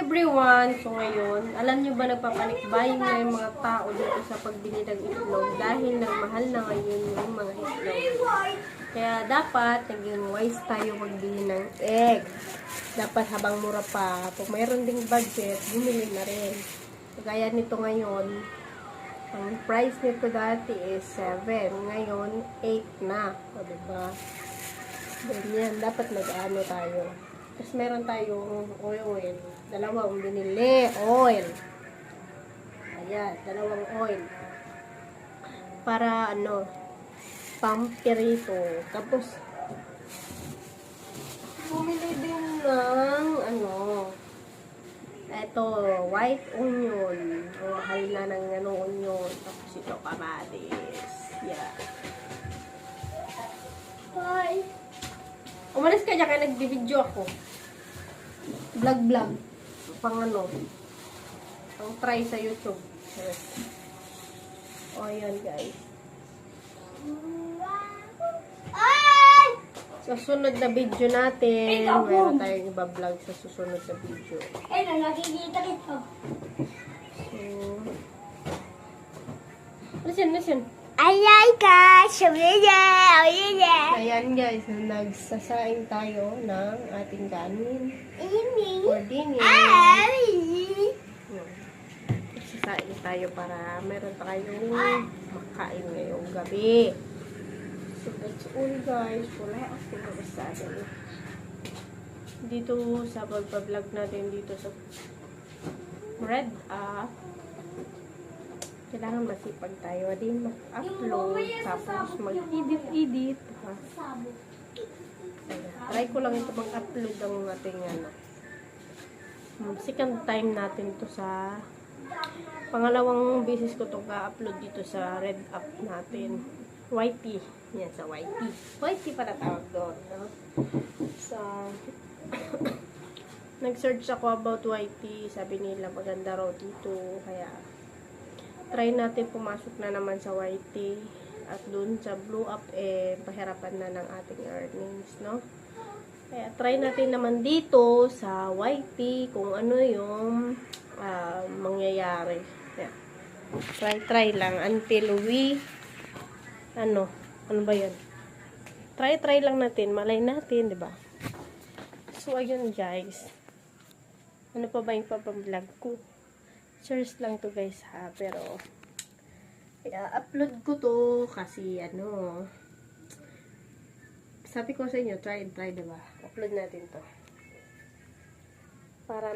everyone! So ngayon, alam nyo ba nagpapanikbayin nga yung mga tao dito sa pagbili ng itlog dahil nang mahal na ngayon yung mga itlog. Kaya dapat naging wise tayo magbili ng egg. Dapat habang mura pa. Kung mayroon ding budget, bumili na rin. Kaya nito ngayon, ang price nito dati is 7. Ngayon, 8 na. O diba? Ganyan. Dapat mag-ano tayo. Tapos meron tayong oil. Dalawang binili. Oil. Ayan. Dalawang oil. Para ano, pampirito. Tapos, bumili din ng ano, eto, white onion. O, mahal na ng ano, onion. Tapos ito, kamatis. Yeah. Bye! Umalis ka dyan, kaya nagbibideo ako. Vlog. Pang ano. Pang try sa YouTube. O, ayan guys. Sa sunod na video natin, meron tayong iba-vlog sa susunod na video. Nakikita ito. Listen. Ayan guys! Ayan guys, nagsasaing tayo ng ating kanin for dinner. Nagsasaing tayo para meron tayong makain ngayong gabi. So that's all guys. Wala ako nabasado. Dito sa pagpa-vlog natin dito sa Red Up. Kailangan masipag tayo din mag-upload, tapos mag-edit. Try ko lang ito mag-upload ang ating ano. Second time natin to sa pangalawang beses ko itong ka-upload dito sa Red Up natin. YT. Yan, sa YT. YT para tawag doon. No? So, nag-search ako about YT. Sabi nila maganda raw dito. Kaya, try natin pumasok na naman sa YT at dun sa Blue Up pahirapan na ng ating earnings, no? Kaya try natin naman dito sa YT kung ano yung mangyayari. Yeah. Try lang until we ano ba yun? Try lang natin, malay natin, 'di ba? So ayun guys. Ano pa ba yung pag-vlog ko? Search lang to guys ha, pero upload ko to kasi ano, sabi ko sa inyo, try, diba? Upload natin to para